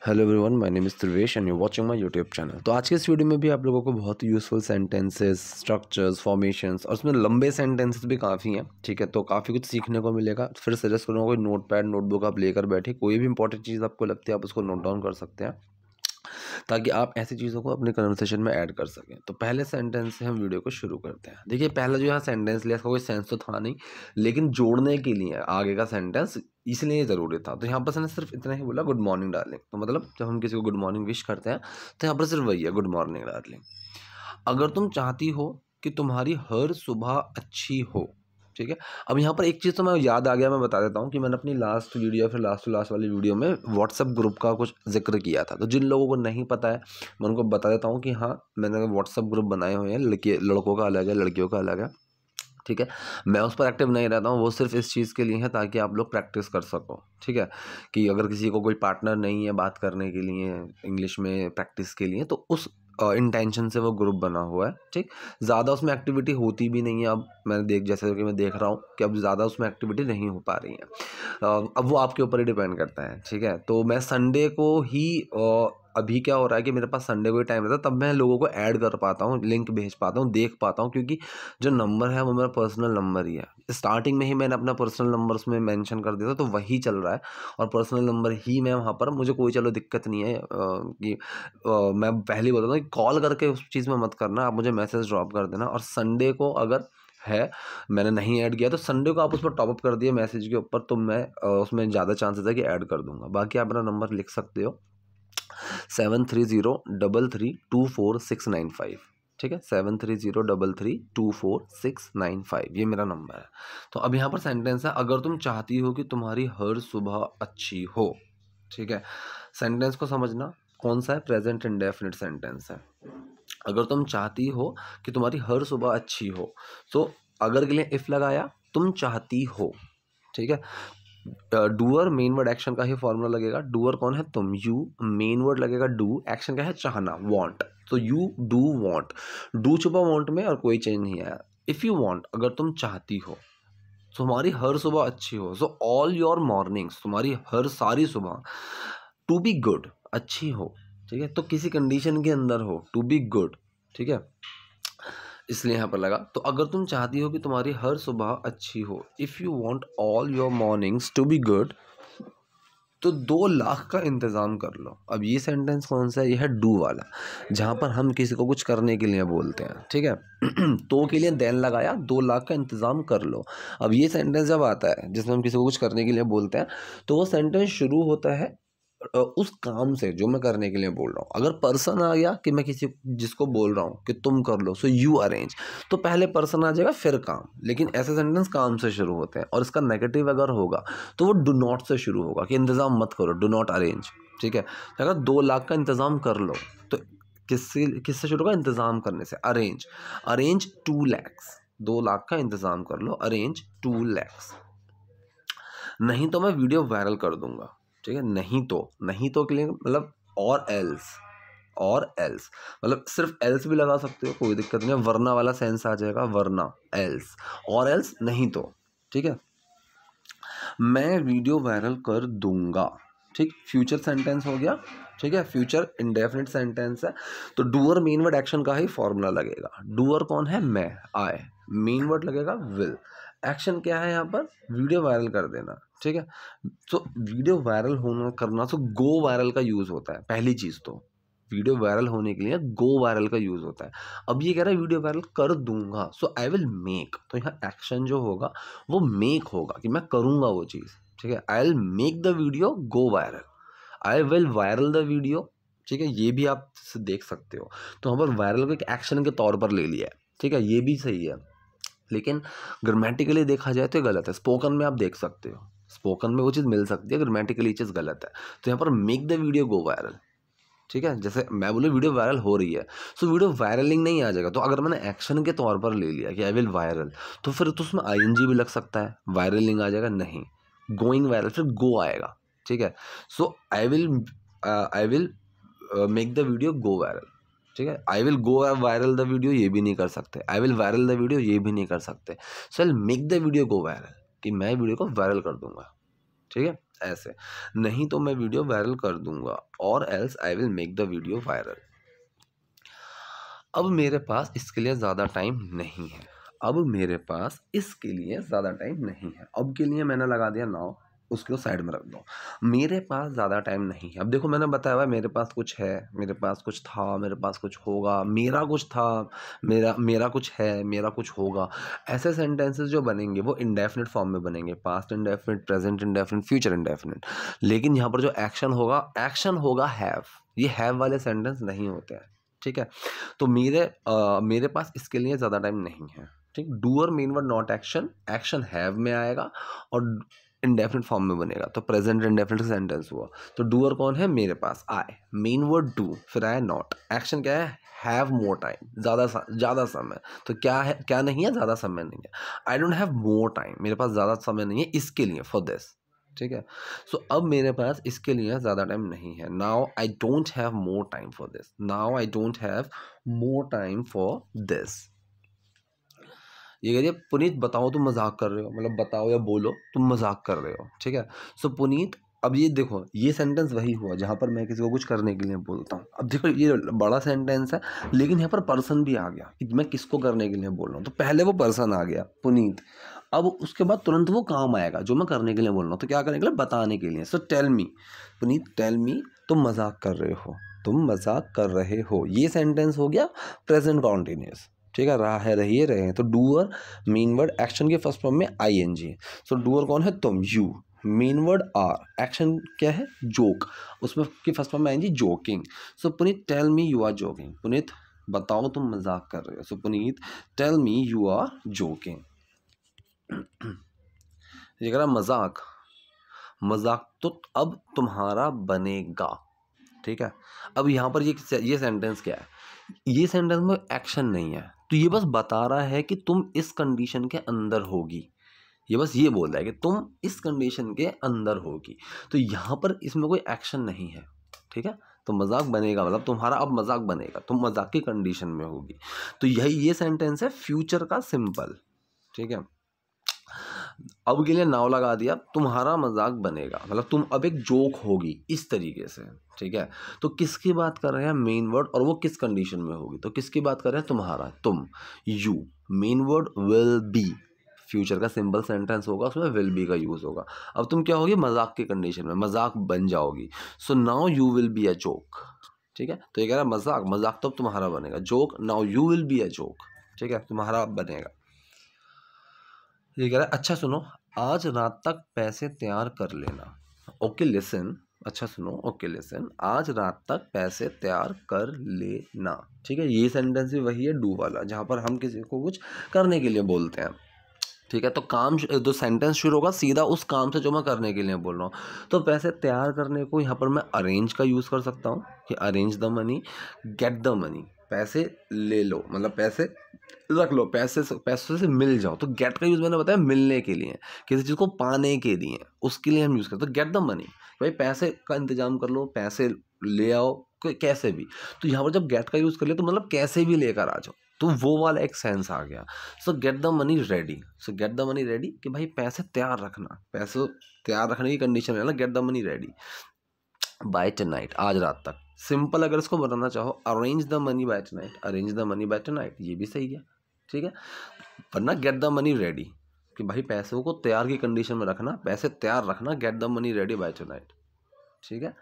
Hello everyone, my name is Dhruvesh and you watching my YouTube channel. तो आज के इस वीडियो में भी आप लोगों को बहुत यूज़फुल सेंटेंसेस, स्ट्रक्चर्स, फॉर्मेशंस और उसमें लंबे सेंटेंसेस भी काफ़ी हैं, ठीक है। तो काफ़ी कुछ सीखने को मिलेगा। फिर सजेस्ट करूँगा कोई नोटपैड, नोटबुक आप लेकर बैठे, कोई भी इंपॉर्टेंट चीज़ आपको लगती है आप उसको नोट डाउन कर सकते हैं, ताकि आप ऐसी चीज़ों को अपने कन्वर्सेशन में ऐड कर सकें। तो पहले सेंटेंस से हम वीडियो को शुरू करते हैं। देखिए, पहला जो यहाँ सेंटेंस लिया इसका कोई सेंस तो था नहीं, लेकिन जोड़ने के लिए आगे का सेंटेंस इसलिए ज़रूरी था। तो यहाँ पर मैंने सिर्फ इतना ही बोला, गुड मॉर्निंग डार्लिंग। तो मतलब जब हम किसी को गुड मॉर्निंग विश करते हैं तो यहाँ पर सिर्फ वही है, गुड मॉर्निंग डार्लिंग। अगर तुम चाहती हो कि तुम्हारी हर सुबह अच्छी हो, ठीक है। अब यहाँ पर एक चीज़ तो मैं याद आ गया, मैं बता देता हूँ कि मैंने अपनी लास्ट वीडियो फिर लास्ट टू लास्ट वाली वीडियो में व्हाट्सएप ग्रुप का कुछ जिक्र किया था। तो जिन लोगों को नहीं पता है मैं उनको बता देता हूँ कि हाँ, मैंने व्हाट्सएप ग्रुप बनाए हुए हैं, लड़कों का अलग है, लड़कियों का अलग है, ठीक है। मैं उस पर एक्टिव नहीं रहता हूँ, वो सिर्फ इस चीज़ के लिए है ताकि आप लोग प्रैक्टिस कर सको, ठीक है। कि अगर किसी को कोई पार्टनर नहीं है बात करने के लिए, इंग्लिश में प्रैक्टिस के लिए, तो उस इंटेंशन से वो ग्रुप बना हुआ है, ठीक। ज़्यादा उसमें एक्टिविटी होती भी नहीं है। अब जैसे कि मैं देख रहा हूँ कि अब ज़्यादा उसमें एक्टिविटी नहीं हो पा रही है। अब वो आपके ऊपर ही डिपेंड करता है, ठीक है। तो मैं संडे को ही अभी क्या हो रहा है कि मेरे पास संडे को ही टाइम रहता है, तब मैं लोगों को ऐड कर पाता हूँ, लिंक भेज पाता हूँ, देख पाता हूँ, क्योंकि जो नंबर है वो मेरा पर्सनल नंबर ही है। स्टार्टिंग में ही मैंने अपना पर्सनल नंबर उसमें मेंशन कर दिया था, तो वही चल रहा है और पर्सनल नंबर ही मैं वहाँ पर, मुझे कोई चलो दिक्कत नहीं है कि मैं पहले ही बोलता हूँ कि कॉल करके उस चीज़ में मत करना, आप मुझे मैसेज ड्रॉप कर देना। और संडे को अगर है, मैंने नहीं ऐड किया तो संडे को आप उस पर टॉपअप कर दिए मैसेज के ऊपर, तो मैं उसमें ज़्यादा चांसेस है कि ऐड कर दूंगा। बाकी आप मेरा नंबर लिख सकते हो, 7303324695, ठीक है। 7303324695, ये मेरा नंबर है। तो अब यहाँ पर सेंटेंस है, अगर तुम चाहती हो कि तुम्हारी हर सुबह अच्छी हो, ठीक है। सेंटेंस को समझना, कौन सा है, प्रेजेंट इंडेफिनिट सेंटेंस है। अगर तुम चाहती हो कि तुम्हारी हर सुबह अच्छी हो, तो अगर के लिए इफ लगाया, तुम चाहती हो, ठीक है। डूअर मेन वर्ड एक्शन का ही फॉर्मूला लगेगा। डूअर कौन है, तुम, यू, मेन वर्ड लगेगा डू, एक्शन क्या है, चाहना, वांट। तो यू डू वांट, डू छुपा वांट में और कोई चेंज नहीं आया। इफ यू वांट, अगर तुम चाहती हो, तुम्हारी हर सुबह अच्छी हो, सो ऑल योर मॉर्निंग्स, तुम्हारी हर सारी सुबह, टू बी गुड, अच्छी हो, ठीक है। तो किसी कंडीशन के अंदर हो, टू बी गुड, ठीक है, इसलिए यहाँ पर लगा। तो अगर तुम चाहती हो कि तुम्हारी हर सुबह अच्छी हो, if you want all your mornings to be good, तो 2 लाख का इंतज़ाम कर लो। अब ये सेंटेंस कौन सा है, ये है डू वाला, जहाँ पर हम किसी को कुछ करने के लिए बोलते हैं, ठीक है। तो के लिए देन लगाया, 2 लाख का इंतज़ाम कर लो। अब ये सेंटेंस जब आता है जिसमें हम किसी को कुछ करने के लिए बोलते हैं, तो वो सेंटेंस शुरू होता है उस काम से जो मैं करने के लिए बोल रहा हूँ। अगर पर्सन आ गया कि मैं किसी जिसको बोल रहा हूँ कि तुम कर लो, सो यू अरेंज, तो पहले पर्सन आ जाएगा फिर काम। लेकिन ऐसे सेंटेंस काम से शुरू होते हैं, और इसका नेगेटिव अगर होगा तो वो डू नॉट से शुरू होगा कि इंतज़ाम मत करो, डू नॉट अरेंज, ठीक है। तो अगर 2 लाख का इंतज़ाम कर लो, तो किससे शुरू होगा, इंतज़ाम करने से। अरेंज, अरेंज 2 lakhs, 2 लाख का इंतज़ाम कर लो, अरेंज 2 lakhs। नहीं तो मैं वीडियो वायरल कर दूंगा, ठीक है। नहीं तो के लिए मतलब और एल्स, और एल्स, मतलब सिर्फ एल्स भी लगा सकते हो, कोई दिक्कत नहीं है, वरना वाला सेंस आ जाएगा, वरना, एल्स, और एल्स, नहीं तो, ठीक है। मैं वीडियो वायरल कर दूंगा, ठीक। फ्यूचर सेंटेंस हो गया, ठीक है, फ्यूचर इंडेफिनिट सेंटेंस है। तो डूअर मेन वर्ड एक्शन का ही फॉर्मूला लगेगा। डूअर कौन है, मैं, आई, मेन वर्ड लगेगा विल, एक्शन क्या है यहाँ पर, वीडियो वायरल कर देना, ठीक है। तो वीडियो वायरल होना करना, तो गो वायरल का यूज होता है। पहली चीज तो वीडियो वायरल होने के लिए गो वायरल का यूज होता है। अब ये कह रहा है वीडियो वायरल कर दूंगा, सो आई विल मेक, तो यहाँ एक्शन जो होगा वो मेक होगा, कि मैं करूंगा वो चीज़, ठीक है। I will make the video go viral, I will viral the video, ठीक है। ये भी आप देख सकते हो। तो यहाँ पर वायरल को एक एक्शन के तौर पर ले लिया है, ठीक है, ये भी सही है। लेकिन ग्रामेटिकली देखा जाए तो गलत है। स्पोकन में आप देख सकते हो, स्पोकन में वो चीज़ मिल सकती है, ग्रामेटिकली चीज़ गलत है। तो यहाँ पर make the video go viral, ठीक है। जैसे मैं बोलूँ वीडियो वायरल हो रही है, सो वीडियो वायरलिंग नहीं आ जाएगा। तो अगर मैंने एक्शन के तौर पर ले लिया कि आई विल वायरल, तो फिर तो उसमें आईएनजी भी लग सकता है, वायरलिंग आ जाएगा, नहीं, गोइंग वायरल, फिर गो आएगा, ठीक है। So I will make the video go viral, ठीक है। I will go viral the video, ये भी नहीं कर सकते। I will viral the video, ये भी नहीं कर सकते। So I will make the video go viral, कि मैं वीडियो को वायरल कर दूंगा, ठीक है। ऐसे, नहीं तो मैं वीडियो वायरल कर दूंगा, और else I will make the video viral. अब मेरे पास इसके लिए ज़्यादा टाइम नहीं है, अब मेरे पास इसके लिए ज़्यादा टाइम नहीं है, अब के लिए मैंने लगा दिया नाउ, उसको साइड में रख दो। मेरे पास ज़्यादा टाइम नहीं है, अब देखो मैंने बताया हुआ है, मेरे पास कुछ है, मेरे पास कुछ था, मेरे पास कुछ होगा, मेरा कुछ था, मेरा मेरा कुछ है, मेरा कुछ होगा। ऐसे सेंटेंसेस जो बनेंगे वो इंडेफिनिट फॉर्म में बनेंगे, past indefinite, present indefinite, future indefinite. लेकिन यहाँ पर जो एक्शन होगा हैव, ये हैव वाले सेंटेंस नहीं होते हैं, ठीक है। तो मेरे पास इसके लिए ज़्यादा टाइम नहीं है, ठीक। Doer main word not action, action have में आएगा और इंडेफिनिट फॉर्म में बनेगा, तो प्रेजेंट इंडेफिनिट सेंटेंस हुआ। तो डूअर कौन है, मेरे पास आए, मेन वर्ड डू, फिर आया नॉट, एक्शन क्या है, हैव मोर टाइम, ज़्यादा समय। तो क्या है, क्या नहीं है, ज़्यादा समय नहीं है। I don't have more time, मेरे पास ज़्यादा समय नहीं है इसके लिए, फॉर दिस, ठीक है। सो अब मेरे पास इसके लिए ज़्यादा टाइम नहीं है, now I don't have more time for this, now I don't have more time for this. ये कहिए पुनीत बताओ तुम मजाक कर रहे हो, मतलब बताओ या बोलो तुम मजाक कर रहे हो, ठीक है। सो पुनीत, अब ये देखो ये सेंटेंस वही हुआ जहाँ पर मैं किसी को कुछ करने के लिए बोलता हूँ। अब देखो ये बड़ा सेंटेंस है, लेकिन यहाँ पर पर्सन भी आ गया कि मैं किसको करने के लिए बोल रहा हूँ। तो पहले वो पर्सन आ गया पुनीत, अब उसके बाद तुरंत वो काम आएगा जो मैं करने के लिए बोल रहा हूँ। तो क्या करने के लिए, बताने के लिए। So tell me Puneet, tell me तुम मजाक कर रहे हो, तुम मजाक कर रहे हो, ये सेंटेंस हो गया प्रेजेंट कॉन्टिन्यूस, ठीक है। रहा है, रहिए, रहे हैं। तो डूअर मेन वर्ड एक्शन के फर्स्ट फॉर्म में आईएनजी। सो डूअर कौन है, तुम, you. Main word are, action क्या है, जोक, उसमें की फर्स्ट फॉर्म में आएंगी joking. So Puneet tell me you are joking, Puneet बताओ तुम मजाक कर रहे हो। So Puneet tell me you are joking. ये कह रहा मजाक, मजाक तो अब तुम्हारा बनेगा, ठीक है। अब यहाँ पर ये सेंटेंस क्या है, ये सेंटेंस में एक्शन नहीं है, तो ये बस बता रहा है कि तुम इस कंडीशन के अंदर होगी, ये बस ये बोल रहा है कि तुम इस कंडीशन के अंदर होगी। तो यहाँ पर इसमें कोई एक्शन नहीं है, ठीक है। तो मजाक बनेगा मतलब तुम्हारा अब मजाक बनेगा, तुम मजाक की कंडीशन में होगी। तो यही ये सेंटेंस है फ्यूचर का सिंपल, ठीक है। अब के लिए नाव लगा दिया, तुम्हारा मजाक बनेगा मतलब तुम अब एक जोक होगी इस तरीके से, ठीक है। तो किसकी बात कर रहे हैं, मेन वर्ड, और वो किस कंडीशन में होगी। तो किसकी बात कर रहे हैं, तुम्हारा, तुम, you. Main word will be, future का सिंपल सेंटेंस होगा, उसमें विल बी का यूज होगा। अब तुम क्या होगी, मजाक की कंडीशन में, मजाक बन जाओगी। So now you will be a joke, ठीक है। तो ये कह रहा है मजाक, मजाक तो अब तुम्हारा बनेगा, joke now you will be a joke, ठीक है, तुम्हारा बनेगा। ये कह रहा है अच्छा सुनो, आज रात तक पैसे तैयार कर लेना। ओके लिसन, अच्छा सुनो, ओके लिसन, आज रात तक पैसे तैयार कर लेना, ठीक है। ये सेंटेंस भी वही है डू वाला, जहाँ पर हम किसी को कुछ करने के लिए बोलते हैं, ठीक है। तो काम जो सेंटेंस शुरू होगा सीधा उस काम से जो मैं करने के लिए बोल रहा हूँ। तो पैसे तैयार करने को यहाँ पर मैं अरेंज का यूज़ कर सकता हूँ कि arrange the money, get the money, पैसे ले लो मतलब पैसे रख लो, पैसों से मिल जाओ। तो गेट का यूज़ मैंने बताया मिलने के लिए, किसी चीज़ को पाने के लिए, उसके लिए हम यूज़ करते हैं। तो गेट द मनी, भाई पैसे का इंतजाम कर लो, पैसे ले आओ कैसे भी। तो यहाँ पर जब गेट का यूज़ कर लिया तो मतलब कैसे भी लेकर आ जाओ, तो वो वाला एक सेंस आ गया। सो get the money ready, so get the money ready कि भाई पैसे तैयार रखना, पैसे तैयार रखने की कंडीशन है ना, get the money ready bye tonight, आज रात तक। सिंपल अगर इसको बनाना चाहो, arrange the money by tonight, arrange the money by tonight, ये भी सही है, ठीक है। वरना गेट द मनी रेडी कि भाई पैसों को तैयार की कंडीशन में रखना, पैसे तैयार रखना, get the money ready bye tonight, ठीक है।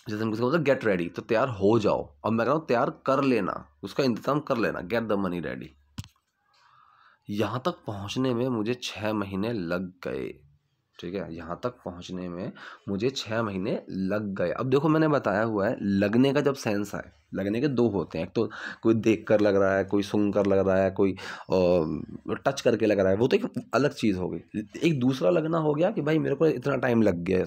जैसे हम किसी को बोलते गेट रेडी, तो तैयार हो जाओ। अब मैं कह रहा हूँ तैयार कर लेना, उसका इंतजाम कर लेना, गेट द मनी रेडी। यहाँ तक पहुँचने में मुझे 6 महीने लग गए, ठीक है। यहाँ तक पहुँचने में मुझे 6 महीने लग गए। अब देखो मैंने बताया हुआ है, लगने का जब सेंस आए, लगने के दो होते हैं, एक तो कोई देख कर लग रहा है, कोई सुन कर लग रहा है, कोई टच करके लग रहा है, वो तो एक अलग चीज़ हो गई। एक दूसरा लगना हो गया कि भाई मेरे को इतना टाइम लग गया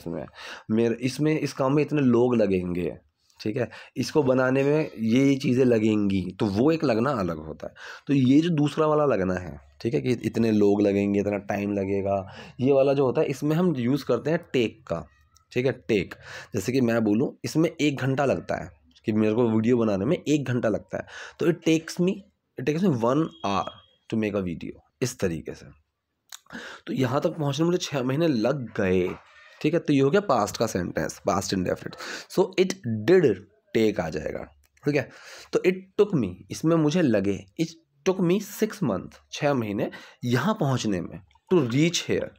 इसमें, इस काम में इतने लोग लगेंगे, ठीक है, इसको बनाने में ये चीज़ें लगेंगी, तो वो एक लगना अलग होता है। तो ये जो दूसरा वाला लगना है, ठीक है, कि इतने लोग लगेंगे, इतना टाइम लगेगा, ये वाला जो होता है इसमें हम यूज़ करते हैं टेक का, ठीक है। टेक, जैसे कि मैं बोलूँ इसमें 1 घंटा लगता है, कि मेरे को वीडियो बनाने में 1 घंटा लगता है, तो it takes me 1 hour to make a video, इस तरीके से। तो यहाँ तक पहुँचने में मुझे 6 महीने लग गए, ठीक है, तो ये हो गया पास्ट का sentence, past indefinite. So it did take आ जाएगा, ठीक है। तो इट टुक मी, इसमें मुझे लगे, इट टुक मी 6 मंथ, 6 महीने यहाँ पहुँचने में, to reach here,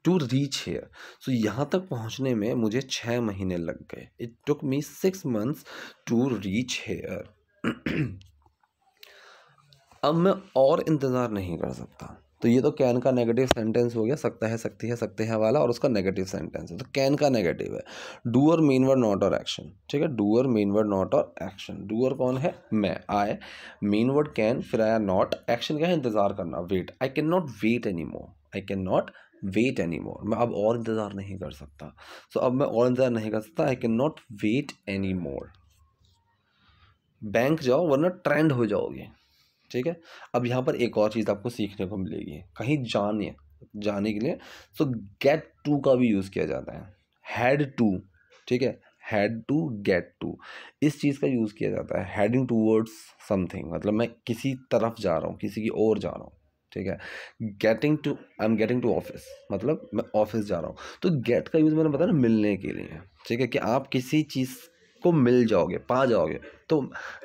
to reach here. So यहाँ तक पहुँचने में मुझे 6 महीने लग गए। It took me 6 months to reach here. अब मैं और इंतज़ार नहीं कर सकता। तो ये तो कैन का नेगेटिव सेंटेंस हो गया, सकता है, सकती है, सकते हैं वाला, और उसका नेगेटिव सेंटेंस है। तो कैन का नेगेटिव है डूअर, मेन वर्ड, नॉट और एक्शन, ठीक है। डूअर, मेन वर्ड, नॉट और एक्शन। डूअर कौन है? मैं, आई। मेन वर्ड कैन, फिर आया नॉट। एक्शन क्या है? इंतज़ार करना, wait. I can not wait any more, I can not wait any more, मैं अब और इंतज़ार नहीं कर सकता। सो अब मैं और इंतज़ार नहीं कर सकता, I can not wait any more. Bank जाओ वरना ट्रेंड हो जाओगे, ठीक है। अब यहाँ पर एक और चीज़ आपको सीखने को मिलेगी, कहीं जाने के लिए तो गेट टू का भी यूज़ किया जाता है, हैड टू, ठीक है। हैड टू, गेट टू, इस चीज़ का यूज़ किया जाता है। हेडिंग टूवर्ड्स समथिंग, मतलब मैं किसी तरफ जा रहा हूँ, किसी की ओर जा रहा हूँ, ठीक है। Getting to, I am getting to office, मतलब मैं ऑफिस जा रहा हूँ। तो गेट का यूज़ मैंने बताया ना, मिलने के लिए, ठीक है, कि आप किसी चीज़ को मिल जाओगे, पा जाओगे। तो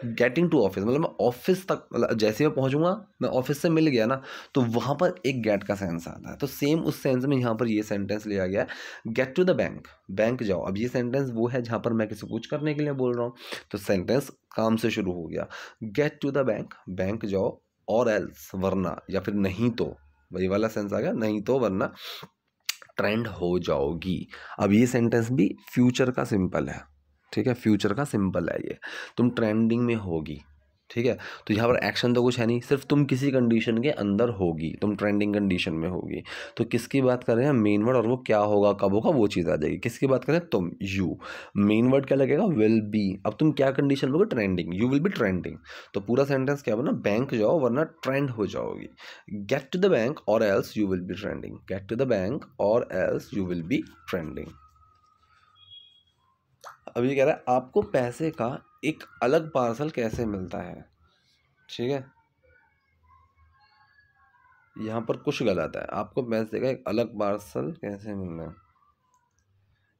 गेटिंग टू ऑफिस मतलब मैं ऑफिस तक, मतलब जैसे मैं पहुंचूंगा, मैं ऑफिस से मिल गया ना, तो वहां पर एक गेट का सेंस आता है। तो सेम उस सेंस में यहाँ पर ये सेंटेंस लिया गया है, get to the bank, bank जाओ। अब ये सेंटेंस वो है जहाँ पर मैं किसी को कुछ करने के लिए बोल रहा हूँ, तो सेंटेंस काम से शुरू हो गया, get to the bank, bank जाओ, और एल्स वरना, या फिर नहीं तो, वही वाला सेंस आ गया, नहीं तो वरना ट्रेंड हो जाओगी। अब ये सेंटेंस भी फ्यूचर का सिंपल है, ठीक है, फ्यूचर का सिंपल है ये, तुम ट्रेंडिंग में होगी, ठीक है। तो यहाँ पर एक्शन तो कुछ है नहीं, सिर्फ तुम किसी कंडीशन के अंदर होगी, तुम ट्रेंडिंग कंडीशन में होगी। तो किसकी बात कर रहे हैं? मेन वर्ड, और वो क्या होगा, कब होगा, वो चीज़ आ जाएगी। किसकी बात कर रहे हैं? तुम, यू। मेन वर्ड क्या लगेगा? Will be. अब तुम क्या कंडीशन में होगे? Trending, you will be trending. तो पूरा सेंटेंस क्या बना? बैंक जाओ वरना ट्रेंड हो जाओगी। Get to the bank or else you will be trending, get to the bank or else you will be trending. अब ये कह रहा है आपको पैसे का एक अलग पार्सल कैसे मिलता है, ठीक है। यहाँ पर कुछ गलत है, आपको पैसे का एक अलग पार्सल कैसे मिलना है,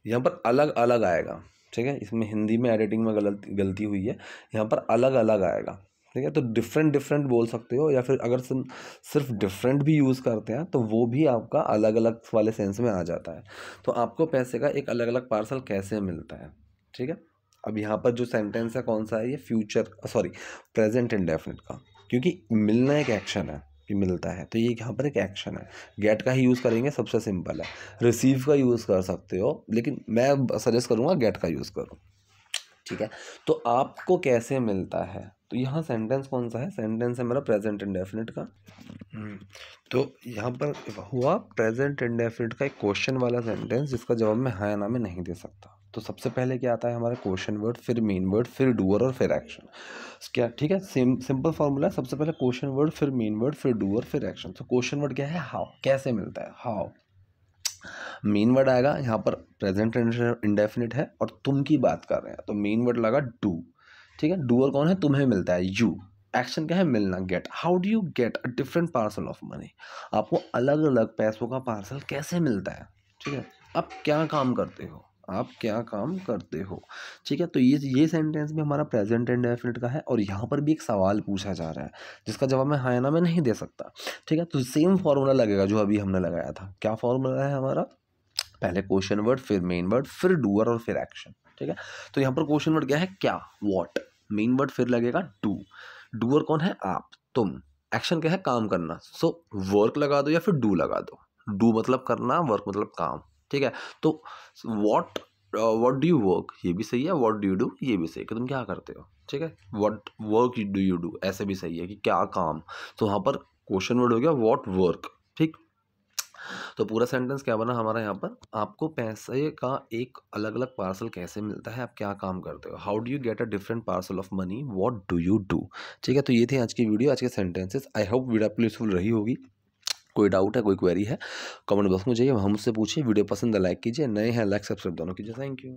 यहाँ पर अलग अलग आएगा, ठीक है। इसमें हिंदी में एडिटिंग में गलती हुई है, यहाँ पर अलग अलग आएगा, ठीक है। तो डिफरेंट डिफरेंट बोल सकते हो, या फिर अगर सिर्फ डिफरेंट भी यूज़ करते हैं तो वो भी आपका अलग अलग वाले सेंस में आ जाता है। तो आपको पैसे का एक अलग अलग पार्सल कैसे मिलता है, ठीक है। अब यहाँ पर जो सेंटेंस है कौन सा है? ये फ्यूचर, सॉरी, प्रेजेंट इंडेफिनिट का, क्योंकि मिलना एक एक्शन है कि मिलता है, तो ये यहाँ पर एक एक्शन है। गेट का ही यूज़ करेंगे, सबसे सिंपल है। रिसीव का यूज़ कर सकते हो, लेकिन मैं सजेस्ट करूँगा गेट का यूज़ करो, ठीक है। तो आपको कैसे मिलता है, तो यहाँ सेंटेंस कौन सा है? सेंटेंस है मेरा प्रेजेंट इंडेफिनिट का। तो यहाँ पर हुआ प्रेजेंट इंडेफिनिट का एक क्वेश्चन वाला सेंटेंस, जिसका जवाब मैं हाँ या ना में नहीं दे सकता। तो सबसे पहले क्या आता है हमारा? क्वेश्चन वर्ड, फिर मेन वर्ड, फिर डूअर और फिर एक्शन, क्या, ठीक है। सिंपल फॉर्मूला है, सबसे पहले क्वेश्चन वर्ड, फिर मेन वर्ड, फिर डूअर, फिर एक्शन। तो क्वेश्चन वर्ड क्या है? हाउ, कैसे मिलता है, हाउ। मेन वर्ड आएगा, यहाँ पर प्रेजेंट इंडेफिनिट है और तुम की बात कर रहे हैं, तो मेन वर्ड लगा डू, ठीक है। डूअर कौन है? तुम्हें मिलता है, यू। एक्शन क्या है? मिलना, get. How do you get a different parcel of money, आपको अलग अलग पैसों का पार्सल कैसे मिलता है, ठीक है। आप क्या काम करते हो, आप क्या काम करते हो, ठीक है। तो ये सेंटेंस भी हमारा प्रेजेंट इंडेफिनिट का है, और यहाँ पर भी एक सवाल पूछा जा रहा है जिसका जवाब मैं हाँ या ना में नहीं दे सकता, ठीक है। तो सेम फॉर्मूला लगेगा जो अभी हमने लगाया था। क्या फॉर्मूला है हमारा? पहले क्वेश्चन वर्ड, फिर मेन वर्ड, फिर डूअर और फिर एक्शन, ठीक है। तो यहाँ पर क्वेश्चन वर्ड क्या है? क्या, व्हाट। मेन वर्ड फिर लगेगा डू, डूअर कौन है? आप, तुम। एक्शन क्या है? काम करना, सो वर्क लगा दो या फिर डू लगा दो। डू मतलब करना, वर्क मतलब काम, ठीक है। तो what, what do you work, ये भी सही है। व्हाट डू यू डू, ये भी सही है कि तुम क्या करते हो, ठीक है। What work do you do, ऐसे भी सही है कि क्या काम। तो यहाँ पर क्वेश्चन वर्ड हो गया व्हाट वर्क, ठीक। तो पूरा सेंटेंस क्या बना हमारा यहाँ पर? आपको पैसे का एक अलग अलग पार्सल कैसे मिलता है, आप क्या काम करते हो। How do you get a different parcel of money, what do you do, ठीक है। तो ये थे आज की वीडियो, आज के सेंटेंसेस। आई होप वीडियो आपको यूजफुल रही होगी। कोई डाउट है, कोई क्वेरी है, कमेंट बॉक्स में जाइए, हम मुझसे पूछिए। वीडियो पसंद है लाइक कीजिए, नए हैं लाइक सब्सक्राइब दोनों कीजिए। Thank you.